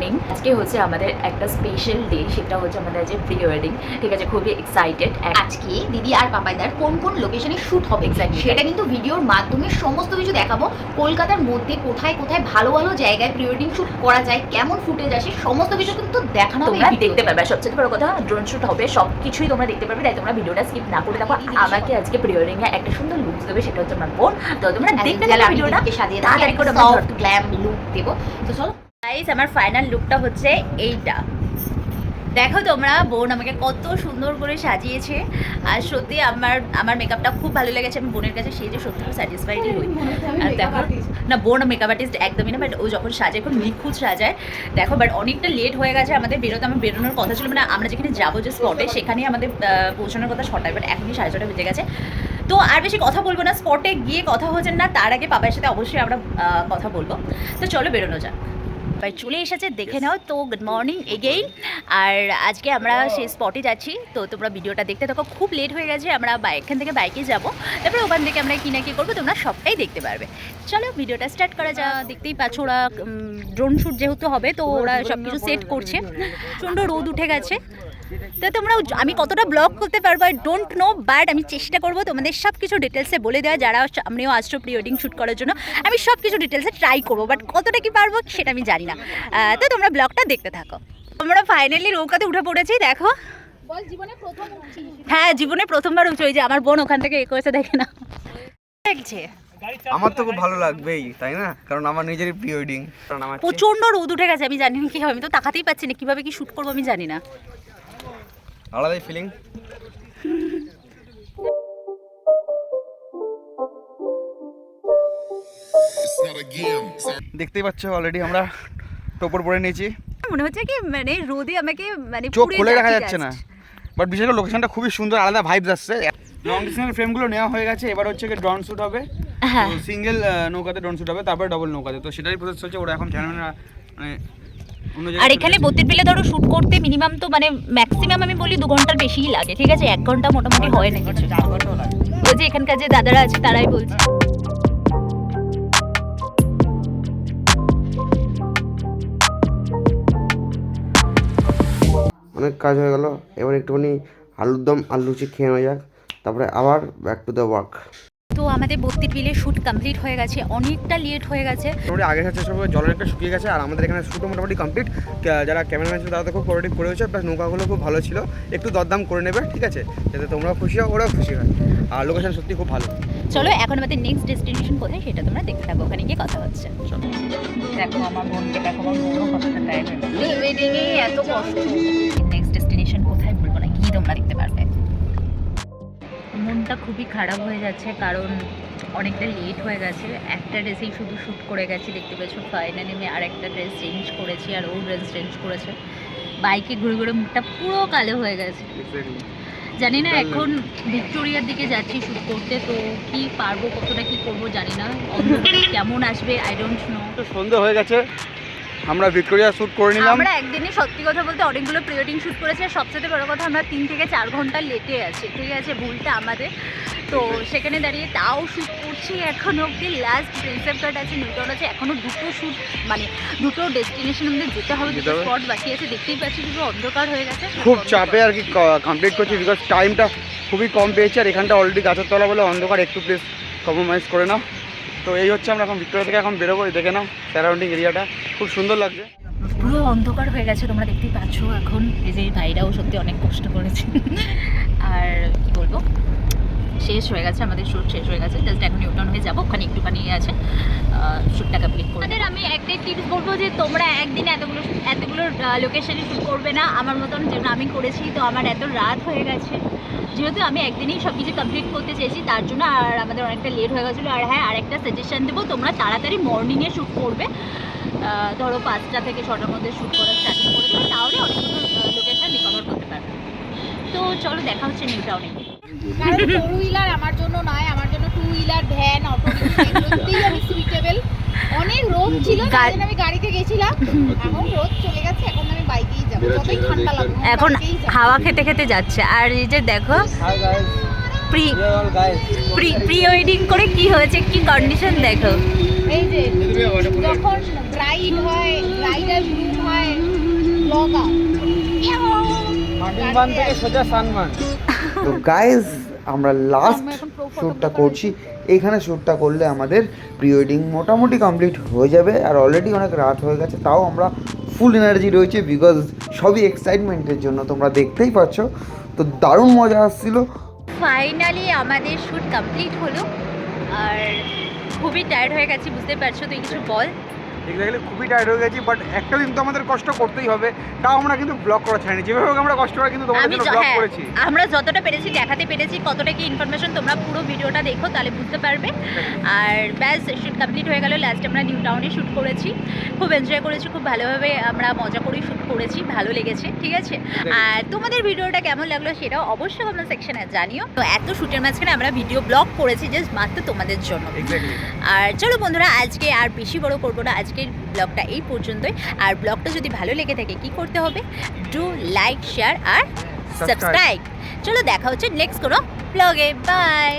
Morning. আজকে হচ্ছে আমাদের একটা স্পেশাল ডে, সেটা হচ্ছে আমাদের আজকে প্রি ওয়েডিং। ঠিক আছে, খুবই এক্সাইটেড। আজকে দিদি আর পাপাইদার কোন কোন লোকেশনে শ্যুট হবে সেটা কিন্তু ভিডিওর মাধ্যমে সমস্ত কিছু দেখাবো। কলকাতার মধ্যে কোথায় কোথায় ভালো ভালো জায়গায় প্রি ওয়েডিং শ্যুট করা যায়, কেমন ফুটেজ আসে, সমস্ত কিছু কিন্তু দেখানো হবে, তোমরা দেখতে পারবে। সবচেয়ে বড় কথা, ড্রোন শ্যুট হবে, সবকিছুই তোমরা দেখতে পারবে। তাই তোমরা ভিডিওটা স্কিপ না করে দেখো। আমাকে আজকে প্রি ওয়েডিং এ একটা সুন্দর লুক দেবে, সেটা হচ্ছে আমার বোন। তো তোমরা দেখতে থাকো ভিডিওটা, সাজিয়ে তাড়াতাড়ি করে সফট গ্ল্যাম লুক দেবো। তো চলো গাইস, আমার ফাইনাল লুকটা হচ্ছে এইটা। দেখো তোমরা, বোন আমাকে কত সুন্দর করে সাজিয়েছে। আর সত্যি আমার মেকআপটা খুব ভালো লেগেছে। আমি বোনের কাছে সেই যে সত্যি খুব স্যাটিসফাইডই হই। আর দেখো না, বোন মেকআপ আর্টিস্ট একদমই না, বাট ও যখন সাজায় খুব নিখুঁত সাজায়। দেখো, বাট অনেকটা লেট হয়ে গেছে আমাদের বেরোতে। আমার বেরোনোর কথা ছিল, মানে আমরা যেখানে যাবো যে স্পটে, সেখানেই আমাদের পৌঁছানোর কথা 6টায়, বাট এখনই 6:30 বেজে গেছে। তো আর বেশি কথা বলবো না, স্পটে গিয়ে কথা হচ্ছে না, তার আগে পাপার সাথে অবশ্যই আমরা কথা বলবো। তো চলো বেরোনো যাক। চলে এসেছে, দেখে নাও। তো গুড মর্নিং এগেইন। আর আজকে আমরা সেই স্পটে যাচ্ছি, তো তোমরা ভিডিওটা দেখতে থাকো। খুব লেট হয়ে গেছে, আমরা এখান থেকে বাইকে যাব, তারপরে ওখান থেকে আমরা কি না কি করবো তোমরা সবটাই দেখতে পারবে। চলো ভিডিওটা স্টার্ট করা যা। দেখতেই পাচ্ছ, ওরা ড্রোন শ্যুট যেহেতু হবে, তো ওরা সব কিছু সেট করছে। সুন্দর রোদ উঠে গেছে। তো তোমরা, আমি কতটা ব্লগ করতে পারবো আই ডোন্ট নো, বাট আমি চেষ্টা করবো তোমাদের সব কিছু ডিটেলসে বলে দেওয়া। যারা সামনেও আসছো প্রি ওয়েডিং শ্যুট করার জন্য, আমি সব কিছু ডিটেলসে ট্রাই করবো, বাট কতটা কি পারবো সেটা আমি জানি না। তো তোমরা ব্লগটা দেখতে থাকো। আমরা ফাইনালি নৌকাতে উঠে পড়েছি। দেখো, হ্যাঁ জীবনে প্রথমবার উঠছি। ওই যে আমার বোন ওখান থেকে করেছে, দেখে না দেখছে। আমার তো খুব ভালো লাগবেই, তাই না? কারণ আমার নিজেরই প্রি ওয়েডিং। কারণ আমার প্রচণ্ড রোদ উঠে গেছে, আমি জানি না কী হবে। আমি তো তাকাতেই পাচ্ছি না, কীভাবে কি শ্যুট করবো আমি জানি না। আলাদাই ফিলিং। দেখতেই পাচ্ছ, অলরেডি আমরা টোপর পরে নিয়েছি। মনে হচ্ছে কি, মানে রোদে আমাকে মানে চোখ খুলে রাখা যাচ্ছে না, বাট বিশেষ করে লোকেশনটা খুবই সুন্দর, আলাদা ভাইবস আসছে। লং ডিস্টেন্সের ফ্রেমগুলো নেওয়া হয়ে গেছে। এবার হচ্ছে কি ড্রোন শ্যুট হবে। সিঙ্গেল নৌকাতে ড্রোন শ্যুট হবে, তারপরে ডবল নৌকাতে। তো সেটাই প্রসেস চলছে। ওরা এখন মানে আর এখানে বত্রিশ বিলে ধরো শ্যুট করতে মিনিমাম তো মানে ম্যাক্সিমাম আমি বলি 2 ঘন্টার বেশিই লাগে। ঠিক আছে, 1 ঘন্টা মোটামুটি হয় না কিছু। 4 ঘন্টাও লাগে। ওই যে এখানকার যে দাদারা আছে তারাই বলছে। অনেক কাজ হয়ে গেল, এবার একটুখানি আলুর দম আর লুচি খেয়ে নেওয়া যাক, তারপরে আবার ব্যাক টু দ্য ওয়ার্ক। তো আমাদের 32 বিলে শ্যুট কমপ্লিট হয়ে গেছে, অনেকটা লেট হয়ে গেছে। মোটামুটি আগের কাছে সব জলের একটা শুকিয়ে গেছে, আর আমাদের এখানে শ্যুটও মোটামুটি কমপ্লিট। যারা ক্যামেরাম্যান ছিল তারা তো খুব কোঅর্ডিনেট করেছে, প্লাস নৌকাগুলো খুব ভালো ছিল। একটু দরদাম করে নেবে, ঠিক আছে, যাতে তোমরাও খুশি হও, ওরাও খুশি হয়। আর লোকেশন সত্যি খুব ভালো। চলো এখন আমাদের নেক্সট ডেস্টিনেশন কোথায় সেটা তোমরা দেখতে থাকো, ওখানে গিয়ে কথা হচ্ছে। দেখো আমার বোনকে, দেখো আমার বোনও কতটা টাইম এত কষ্ট। নেক্সট ডেস্টিনেশন কোথায় বলবো না, গিয়ে তোমরা দেখতে পারবে। মনটা খুবই খারাপ হয়ে যাচ্ছে, কারণ অনেকটা লেট হয়ে গেছে। একটা ড্রেসেই শুধু শ্যুট করে গেছি, দেখতে পেয়েছো। ফাইনালি আমি আর একটা ড্রেস চেঞ্জ করেছি, আর ও ড্রেস চেঞ্জ করেছে। বাইকে ঘুরে ঘুরে মুখটা পুরো কালো হয়ে গেছে। জানি না, এখন ভিক্টোরিয়ার দিকে যাচ্ছি শ্যুট করতে, তো কি পারবো, কতটা কি করবো জানি না। কেমন আসবে আই ডোন্ট নো। তো সন্ধ্যে হয়ে গেছে, আমরা ভিক্টোরিয়া শ্যুট করে নিলাম। আমরা একদিনে সত্যি কথা বলতে অনেকগুলো প্রি ওয়েডিং শ্যুট করেছি, আর সবচেয়ে বড় কথা আমরা 3 থেকে 4 ঘন্টা লেটে আছি। ঠিক আছে, ভুলটা আমাদের। তো সেখানে দাঁড়িয়ে তাও শ্যুট করছি এখনো অব্দি। লাস্ট প্রিন্সেপ ঘাট আছে, নিউটাউন আছে, এখনও দুটো শ্যুট, মানে দুটো ডেস্টিনেশন আমাদের যেতে হবে, দুটো স্পট বাকি আছে। দেখতেই পাচ্ছি পুরো অন্ধকার হয়ে গেছে। খুব চাপে আর কি কমপ্লিট করছি, বিকজ টাইমটা খুবই কম পেয়েছি। আর এখানটা অলরেডি গাছের তলা বলে অন্ধকার, একটু প্লিজ কম্প্রোমাইজ করে নাও। তো এই হচ্ছে, আমরা এখন ভিক্টোরিয়া থেকে এখন বেরোবো। দেখে নাও সারাউন্ডিং এরিয়াটা খুব সুন্দর লাগছে। পুরো অন্ধকার হয়ে গেছে, তোমরা দেখতেই পাচ্ছ এখন। এই যে ভাইরাও সত্যি অনেক কষ্ট করেছে। আর কি বলবো, শেষ হয়ে গেছে আমাদের শ্যুট, শেষ হয়ে গেছে। জাস্ট এখন নিউটাউন হয়ে যাবো, ওখানে একটুখানি আছে, শ্যুটটা কমপ্লিট করে। আমাদের আমি একটাই টিপস বলবো যে তোমরা একদিনে এতগুলো লোকেশনে শ্যুট করবে না আমার মতন, যেমন আমি করেছি। তো আমার এত রাত হয়ে গেছে, যেহেতু আমি একদিনেই সব কিছু কমপ্লিট করতে চেয়েছি, তার জন্য আর আমাদের অনেকটা লেট হয়ে গেছিলো। আর হ্যাঁ, আরেকটা সাজেশন দেবো, তোমরা তাড়াতাড়ি মর্নিংয়ে শ্যুট করবে। ধরো 5টা থেকে 6টার মধ্যে শ্যুট করা স্টার্টিং করে দেবে, তাহলে অনেকগুলো লোকেশন রিকভার করতে পারবে। তো চলো দেখা হচ্ছে নিউটাউনে। কারণ 4 হুইলার আমার জন্য নয়, আমার জন্য 2 হুইলার, ভ্যান, অটো রিক্সাতেই আমি সুইটেবল। অনেক রোদ ছিল, তাই জন্য আমি গাড়িতে গেছিলাম। এখন রোদ চলে গেছে, এখন আমি বাইকেই যাব, যতই ঠান্ডা লাগুক এখন হাওয়া খেতে খেতে যাচ্ছে। আর এই যে দেখো, প্রি ওয়েডিং করে কি হয়েছে, কি কন্ডিশন দেখো। এই যে যখন ব্রাইড হয়, ব্রাইডাল গ্রুম হয়, ব্লগার। মাটির বান থেকে সোজা সানমান। তো গাইজ আমরা লাস্ট আমরা এখন pro photo শ্যুটটা করতে করছি, এইখানে শ্যুটটা করলে আমাদের প্রি ওয়েডিং মোটামুটি কমপ্লিট হয়ে যাবে। আর অলরেডি অনেক রাত হয়ে গেছে, তাও আমরা ফুল এনার্জি রয়েছে বিকজ সবই এক্সাইটমেন্টের জন্য, তোমরা দেখতেই পাচ্ছ। তো দারুণ মজা আসছিল। ফাইনালি আমাদের শ্যুট কমপ্লিট হলো আর খুবই টায়ার্ড হয়ে গেছি, বুঝতে পারছো। তুই কিছু বল। এক্স্যাক্টলি খুবই টায়ার্ড হয়ে গেছি, বাট একটা দিন তো আমাদের কষ্ট করতেই হবে। তাও আমরা কিন্তু ব্লগ করা ছাড়িনি, যেভাবে হোক আমরা কষ্ট করে কিন্তু তোমাদের আমি জন্য ব্লগ হ্যাঁ, করেছি। আমরা যতটা পেরেছি দেখাতে পেরেছি, কতটা কি ইনফরমেশন তোমরা পুরো ভিডিওটা দেখো তাহলে বুঝতে পারবে। আর ব্যাস শ্যুট কমপ্লিট হয়ে গেল। লাস্ট আমরা নিউ টাউনে শ্যুট করেছি, খুব এনজয় করেছি, খুব ভালোভাবে আমরা মজা করেই শ্যুট করেছি, ভালো লেগেছে, ঠিক আছে। আর তোমাদের ভিডিওটা কেমন লাগলো সেটাও অবশ্যই কমেন্ট সেকশনে জানিও। তো এত শ্যুটের মাঝখানে আমরা ভিডিও ব্লগ করেছি জাস্ট মাত্র তোমাদের জন্য। এক্স্যাক্টলি। আর চলো বন্ধুরা, আজকে আর বেশি বড় করবো না, আজকের ব্লগটা এই পর্যন্তই। আর ব্লগটা যদি ভালো লেগে থাকে কি করতে হবে, ডু লাইক শেয়ার আর সাবস্ক্রাইব। চলো দেখা হচ্ছে নেক্সট কোনো ব্লগে, বাই।